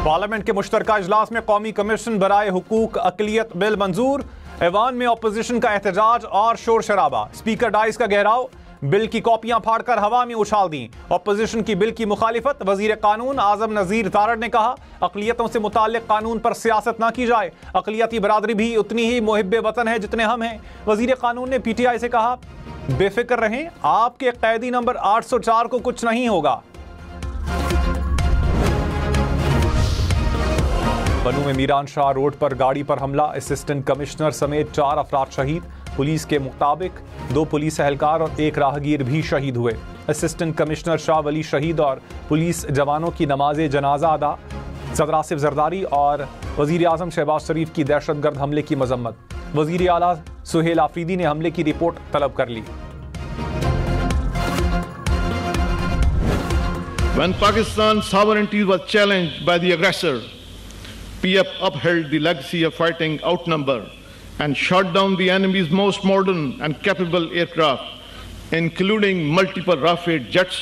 Parliament के मुश्तरका इजलास में कौमी कमीशन बराए हुकूक अकलियत बिल मंजूर। ऐवान में अपोजिशन का एहतजाज और शोर शराबा। स्पीकर डाइस का घेराव, बिल की कॉपियां फाड़कर हवा में उछाल दी। अपोजिशन की बिल की मुखालिफत। वजीर कानून आजम नजीर तारड़ ने कहा, अकलियतों से मुताल्लिक कानून पर सियासत ना की जाए। अकलियती बरादरी भी उतनी ही मुहिब्बे वतन है जितने हम हैं। वजीर कानून ने PTI से कहा, बेफिक्र रहें, आपके कैदी नंबर 804 को कुछ नहीं होगा। बनू में मीरान शाह रोड पर गाड़ी पर हमला, असिस्टेंट कमिश्नर समेत 4 अफराद शहीद। पुलिस के मुताबिक 2 पुलिस एहलकार और 1 राहगीर भी शहीद हुए। असिस्टेंट कमिश्नर शाह वली शहीद और पुलिस जवानों की नमाज जनाजा अदा। सदर आसिफ जरदारी और वजीर आजम शहबाज शरीफ की दहशतगर्द हमले की मजम्मत। वजीर आला सुहेल आफरीदी ने हमले की रिपोर्ट तलब कर ली। When Pakistan's sovereignty was challenged by the aggressor, PF upheld the legacy of fighting outnumbered and shot down the enemy's most modern and capable aircraft, including multiple Rafale jets,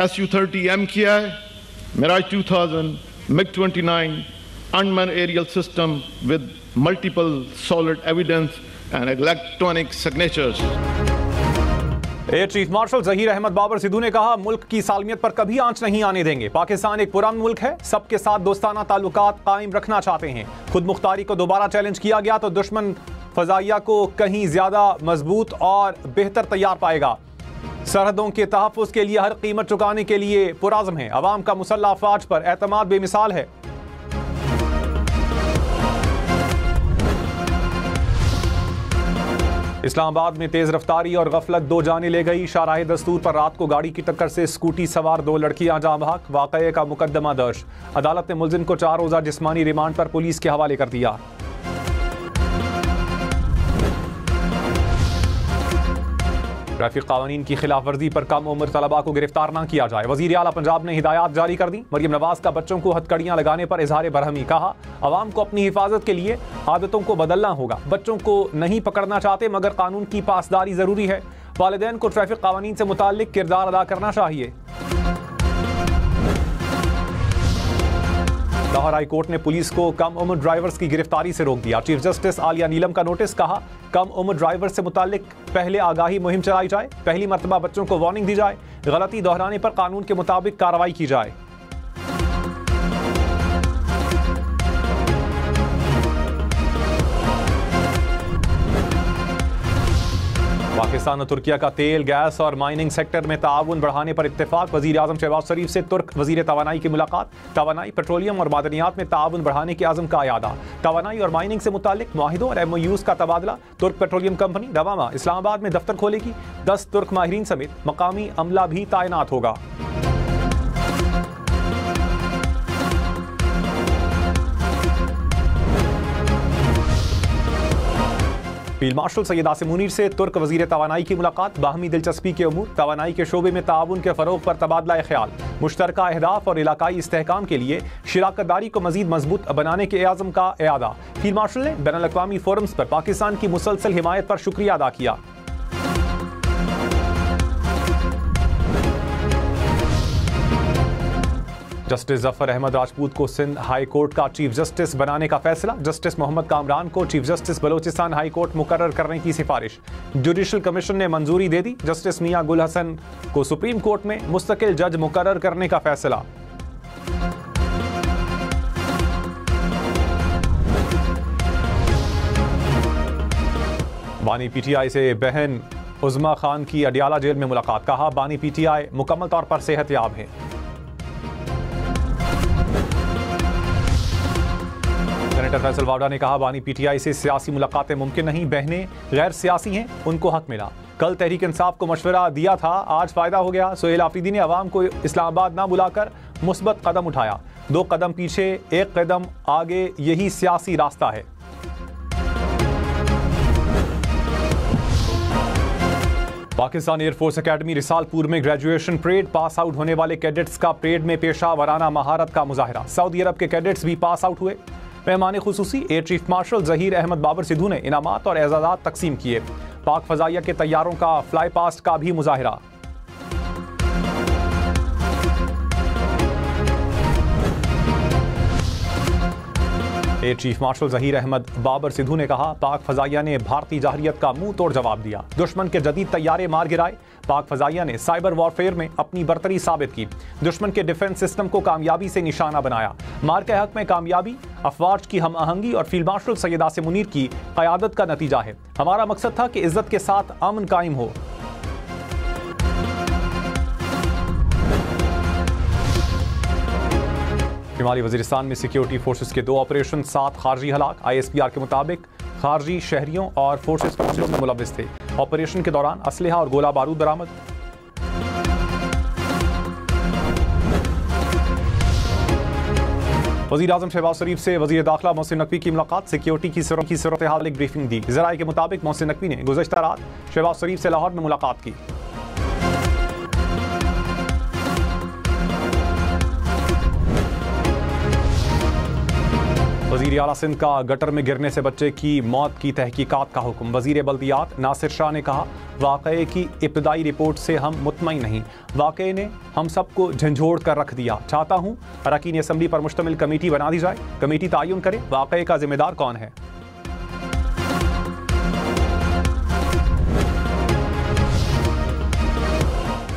Su-30 MKI, Mirage 2000, MiG-29, unmanned aerial system with multiple solid evidence and electronic signatures. Air chief marshal Zaheer Ahmed Babar Sidhu ने कहा, मुल्क की सालमियत पर कभी आंच नहीं आने देंगे। पाकिस्तान एक पुरअमन मुल्क है, सबके साथ दोस्ताना ताल्लुकात कायम रखना चाहते हैं। खुद मुख्तारी को दोबारा चैलेंज किया गया तो दुश्मन फजाइया को कहीं ज्यादा मजबूत और बेहतर तैयार पाएगा। सरहदों के तहफ़्फ़ुज़ के लिए हर कीमत चुकाने के लिए पुराज़म है। अवाम का मुसल्लह अफ़वाज पर एतमाद बेमिसाल है। इस्लामाबाद में तेज रफ्तारी और गफलत 2 जाने ले गई। शाहराह दस्तूर पर रात को गाड़ी की टक्कर से स्कूटी सवार 2 लड़कियां जाँ बहक। वाक़ये का मुकदमा दर्ज। अदालत ने मुलजिम को 4 रोज़ा जिस्मानी रिमांड पर पुलिस के हवाले कर दिया। ट्रैफिक कानून की खिलाफ वर्जी पर कम उम्र तलबा को गिरफ्तार न किया जाए। वज़ीर आला पंजाब ने हिदायत जारी कर दी। मरियम नवाज का बच्चों को हथकड़ियां लगाने पर इजहार बरहमी। कहा, अवाम को अपनी हिफाजत के लिए आदतों को बदलना होगा। बच्चों को नहीं पकड़ना चाहते मगर कानून की पासदारी जरूरी है। वालिदैन को ट्रैफिक कानून से मुताल्लिक किरदार अदा करना चाहिए। लाहौर हाई कोर्ट ने पुलिस को कम उम्र ड्राइवर्स की गिरफ्तारी से रोक दिया। चीफ जस्टिस आलिया नीलम का नोटिस। कहा, कम उम्र ड्राइवर से मुताल्लिक पहले आगाही मुहिम चलाई जाए। पहली मरतबा बच्चों को वार्निंग दी जाए। गलती दोहराने पर कानून के मुताबिक कार्रवाई की जाए। पाकिस्तान और तुर्किया का तेल, गैस और माइनिंग सेक्टर में ताउन बढ़ाने पर इत्तेफाक। वजीर आजम शहबाज शरीफ से तुर्क वजीर तवानाई की मुलाकात। तवानाई, पेट्रोलियम और मादनियात में ताउन बढ़ाने के आज़म का अयादा। तवानाई और माइनिंग से मुताल्लिक मुआहिदों और MOUs का तबादला। तुर्क पेट्रोलियम कंपनी रवामा इस्लामाबाद में दफ्तर खोलेगी। 10 तुर्क माहिरीन समेत मकामी अमला भी तैनात होगा। फील्ड मार्शल सैयद आसिम मुनीर से तुर्क वजीर तवानाई की मुलाकात। बाहमी दिलचस्पी के उमूर, तवानाई के शोबे में ताउन के फरोग पर तबादला ख्याल। मुश्तरका अहदाफ और इलाकाई इस्तेहकाम के लिए शिराकतदारी को मजीद मजबूत बनाने के आज़म का इयादा। फील्ड मार्शल ने बैनुल अक़वामी फोरम्स पर पाकिस्तान की मुसलसल हिमायत पर शुक्रिया अदा किया। जस्टिस जफर अहमद राजपूत को सिंध हाई कोर्ट का चीफ जस्टिस बनाने का फैसला। जस्टिस मोहम्मद कामरान को chief justice Balochistan high court मुकर्रर करने की सिफारिश। जुडिशल कमीशन ने मंजूरी दे दी। जस्टिस मियां गुल हसन को सुप्रीम कोर्ट में मुस्तकिल जज मुकर्रर करने का फैसला। बानी PTI से बहन उज़मा खान की अडियाला जेल में मुलाकात। कहा, बानी PTI मुकम्मल तौर पर सेहतयाब है। सेनेटर फैसल वावडा ने कहा, बानी PTI से सियासी मुलाकातें मुमकिन नहीं। बहनें गैर सियासी हैं, उनको हक मिला। कल तहरीक इंसाफ को मशवरा दिया था, आज फायदा हो गया। सुहेल आफरीदी ने अवाम को इस्लामाबाद ना बुलाकर मुस्बत कदम उठाया। 2 कदम पीछे 1 कदम आगे, यही सियासी रास्ता है। पाकिस्तान एयरफोर्स एकेडमी रिसालपुर में ग्रेजुएशन परेड। पास आउट होने वाले कैडेट्स का परेड में पेशा वराना महारत का मुजाहरा। सऊदी अरब के कैडेट्स भी पास आउट हुए। मेहमान खुसूसी air chief marshal Zaheer Ahmed Babar Sidhu ने इनामात और एजाज़ात तकसीम किए। पाक फजाइया के तैयारों का फ्लाई पास्ट का भी मुजाहरा। Air chief marshal Zaheer Ahmed Babar Sidhu ने कहा, पाक फजाइया ने भारतीय जहरियत का मुंह तोड़ जवाब दिया। दुश्मन के जदीद तैयारे मार गिराए। पाक फजाइया ने साइबर वॉरफेयर में अपनी बरतरी साबित की। दुश्मन के डिफेंस सिस्टम को कामयाबी से निशाना बनाया। मार के हक में कामयाबी अफवाज की हम आहंगी और फील्ड मार्शल सैयद आसिम मुनीर की क़यादत का नतीजा है। हमारा मकसद था कि इज्जत के साथ अमन कायम हो। शिमाली वजीरिस्तान में सिक्योरिटी फोर्सेस के 2 ऑपरेशन, 7 खारजी हलाक। ISPR के मुताबिक खारजी शहरियों और फोर्सेस में मुलविस थे। ऑपरेशन के दौरान असलहा और गोला बारूद बरामद। वज़ीर आज़म शहबाज शरीफ से वज़ीर दाखिला मोहसिन नकवी की मुलाकात। सिक्योरिटी की सूरत हाल एक ब्रीफिंग दी। ज़राए के मुताबिक मोहसिन नकवी ने गुज़श्ता रात शहबाज शरीफ से लाहौर में मुलाकात की। वज़ीर आला सिंध का गटर में गिरने से बच्चे की मौत की तहकीकात का हुक्म। वज़ीर बल्दियात नासिर शाह ने कहा, वाक़ये की इब्तदाई रिपोर्ट से हम मुतमईन नहीं। वाक़ये ने हम सबको झंझोड़ कर रख दिया। चाहता हूँ अरकान असम्बली पर मुश्तमिल कमेटी बना दी जाए। कमेटी तयन करे वाक़ये का जिम्मेदार कौन है।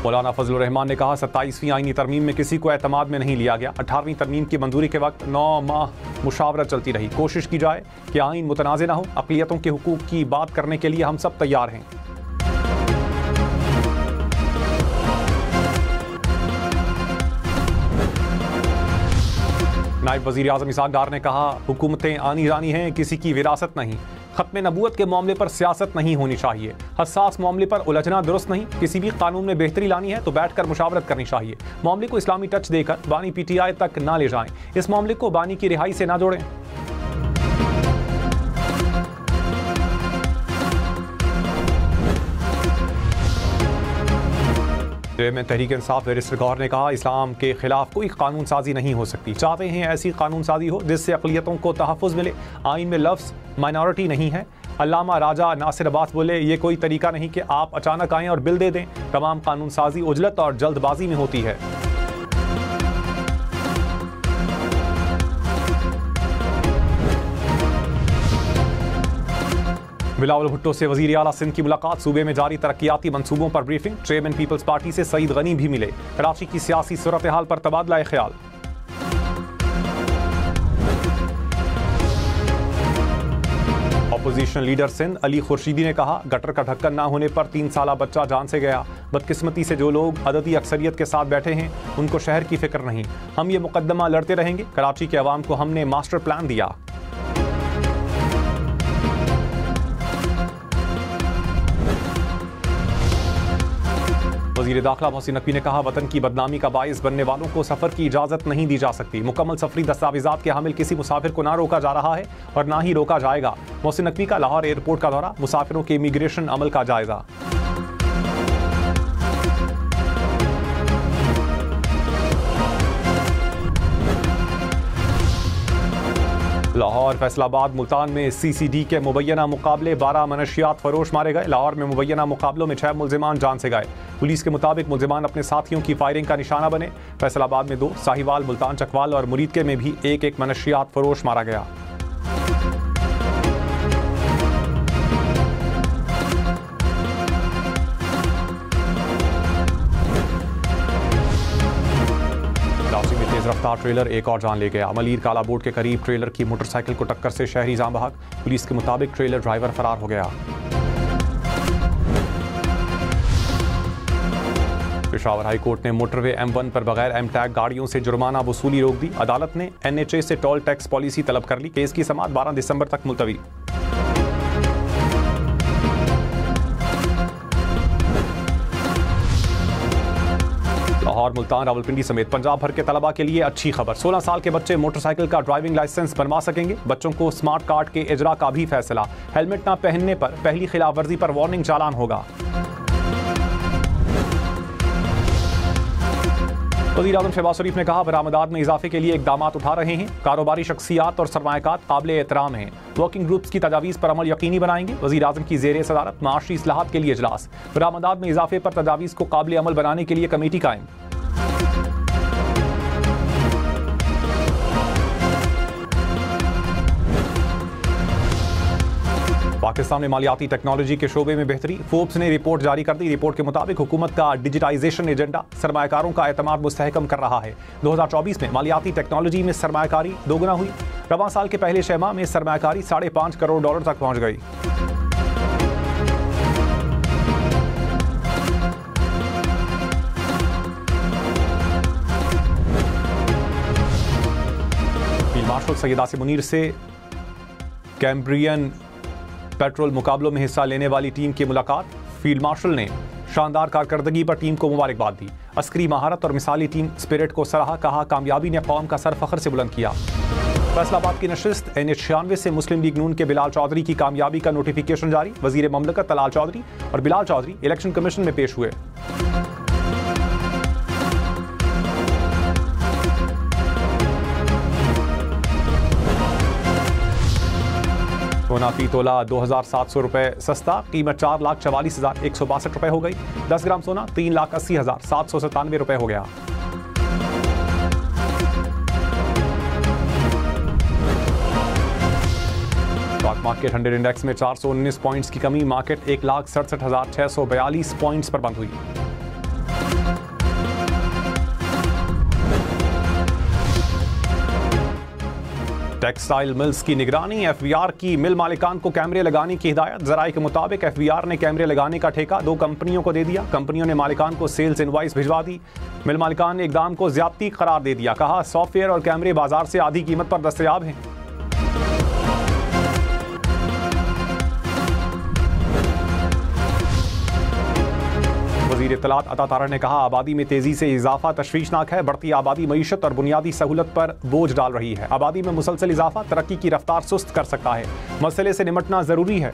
मौलाना फजलुर रहमान ने कहा, 27वीं आईनी तरमीम में किसी को एतमाद में नहीं लिया गया। 18वीं तरमीम की मंजूरी के वक्त 9 माह मुशावरत चलती रही। कोशिश की जाए कि आइन मुतनाज़ ना हो। अक़लियतों के हुकूक की बात करने के लिए हम सब तैयार हैं। नायब वज़ीर आज़म इसहाक़ डार ने कहा, हुकूमतें आनी जानी हैं, किसी की विरासत नहीं। खत्म नबूवत के मामले पर सियासत नहीं होनी चाहिए। हसास मामले पर उलझना दुरुस्त नहीं। किसी भी कानून में बेहतरी लानी है तो बैठकर मुशावरत करनी चाहिए। मामले को इस्लामी टच देकर बानी PTI तक ना ले जाएं। इस मामले को बानी की रिहाई से ना जोड़ें। में तहरीक इंसाफ बैरिस्टर गौहर ने कहा, इस्लाम के खिलाफ कोई कानून साजी नहीं हो सकती। चाहते हैं ऐसी कानून साजी हो जिससे अक़लियतों को तहफ़्फ़ुज़ मिले। आइन में लफ्ज़ माइनॉरिटी नहीं है। अल्लामा राजा नासिर अब्बास बोले, ये कोई तरीका नहीं कि आप अचानक आएँ और बिल दे दें। तमाम कानून साजी उजलत और जल्दबाजी में होती है। बिलावल भुट्टो से वज़ीर आला सिंध की मुलाकात। सूबे में जारी तरक्याती मंसूबों पर ब्रीफिंग। चेयरमैन पीपल्स पार्टी से सईद गनी भी मिले। कराची की सियासी सूरत हाल पर तबादला ख्याल। अपोजिशन लीडर सिंध अली खुर्शीदी ने कहा, गटर का ढक्कन ना होने पर 3 साला बच्चा जान से गया। बदकिस्मती से जो लोग अददी अक्सरियत के साथ बैठे हैं उनको शहर की फिक्र नहीं। हम ये मुकदमा लड़ते रहेंगे। कराची के अवाम को हमने मास्टर प्लान दिया। वज़ीर दाखिला मोहसिन नकवी ने कहा, वतन की बदनामी का बाइस बनने वालों को सफ़र की इजाज़त नहीं दी जा सकती। मुकम्मल सफरी दस्तावेज़ात के हामिल किसी मुसाफिर को ना रोका जा रहा है और ना ही रोका जाएगा। मोहसिन नकवी का लाहौर एयरपोर्ट का दौरा। मुसाफिरों के इमिग्रेशन अमल का जायज़ा। लाहौर, फैसलाबाद, मुल्तान में CCD के मुबैना मुकाबले 12 मनशियात फरोश मारे गए। लाहौर में मुबैना मुकाबलों में 6 मुल्जिमान जान से गए। पुलिस के मुताबिक मुल्जिमान अपने साथियों की फायरिंग का निशाना बने। फैसलाबाद में 2, साहिवाल, मुल्तान, चकवाल और मुरीदके में भी 1-1 मनशियात फरोश मारा गया। रफ्तार ट्रेलर एक और जान ले गया। मलीर काला बोर्ड के करीब ट्रेलर की मोटरसाइकिल को टक्कर से शहरी जान बहक। पुलिस के मुताबिक ट्रेलर ड्राइवर फरार हो गया। पेशावर हाई कोर्ट ने मोटरवे M1 पर बगैर M टैग गाड़ियों से जुर्माना वसूली रोक दी। अदालत ने NHA से टोल टैक्स पॉलिसी तलब कर ली। केस की समाअत 12 दिसंबर तक मुलतवी। लाहौर, मुल्तान, रावलपिंडी समेत पंजाब भर के तलबा के लिए अच्छी खबर। 16 साल के बच्चे मोटरसाइकिल का ड्राइविंग लाइसेंस बनवा सकेंगे। बच्चों को स्मार्ट कार्ड के इजरा का भी फैसला। हेलमेट न पहनने पर पहली खिलाफवर्जी पर वार्निंग चालान होगा। वज़ीर आज़म शहबाज शरीफ ने कहा, बरामदात में इजाफे के लिए इक़दामात उठा रहे हैं। कारोबारी शख्सियात और सरमायाकार काबिल एहतराम हैं। वर्किंग ग्रुप्स की तजावीज़ पर अमल यकीनी बनाएंगे। वज़ीर आज़म की ज़ेर सदारत माशी इस्लाहात के लिए इजलास। बरामदात में इजाफे पर तजावीज़ को काबिल अमल बनाने के लिए कमेटी कायम। पाकिस्तान में मालियाती टेक्नोलॉजी के शोबे में बेहतरी, फोर्ब्स ने रिपोर्ट जारी कर दी। रिपोर्ट के मुताबिक हुकूमत का डिजिटाइजेशन एजेंडा सरमायाकारों का एतमाद मुस्तहकम कर रहा है। 2024 में मालियाती टेक्नोलॉजी में सरमायाकारी दोगुना हुई। रवां साल के पहले 6 माह में सरमायाकारी $5.5 करोड़ तक पहुंच गई। फील्ड मार्शल सैयद आसिम मुनीर से कैम्ब्रियन पेट्रोल मुकाबलों में हिस्सा लेने वाली टीम की मुलाकात। फील्ड मार्शल ने शानदार कारकर्दगी पर टीम को मुबारकबाद दी। अस्करी महारत और मिसाली टीम स्पिरिट को सराहा, कहा कामयाबी ने कौम का सर फख्र से बुलंद किया। फैसलाबाद की नशिस्त NH96 से मुस्लिम लीग नून के बिलाल चौधरी की कामयाबी का नोटिफिकेशन जारी। वजीर ममलकत तलाल चौधरी और बिलाल चौधरी इलेक्शन कमीशन में पेश हुए। सोना फी तोला 2,700 रुपए सस्ता, कीमत 4,44,162 रुपए हो गई। 10 ग्राम सोना 3,80,797 रुपए हो गया। स्टॉक मार्केट 100 इंडेक्स में 419 पॉइंट्स की कमी, मार्केट 1,67,642 पॉइंट्स पर बंद हुई। टेक्सटाइल मिल्स की निगरानी, FBR की मिल मालिकान को कैमरे लगाने की हिदायत। जराये के मुताबिक FBR ने कैमरे लगाने का ठेका 2 कंपनियों को दे दिया। कंपनियों ने मालिकान को सेल्स इनवॉइस भिजवा दी। मिल मालिकान ने इकदाम को ज्यादती करार दे दिया, कहा सॉफ्टवेयर और कैमरे बाजार से आधी कीमत पर दस्तयाब हैं। वज़ीर इत्तलात अता तारड़ ने कहा आबादी में तेजी से इजाफा तशवीशनाक है। बढ़ती आबादी मईशत और बुनियादी सहूलत पर बोझ डाल रही है। आबादी में मुसलसल इजाफा तरक्की की रफ्तार सुस्त कर सकता है। मसले से निमटना जरूरी है।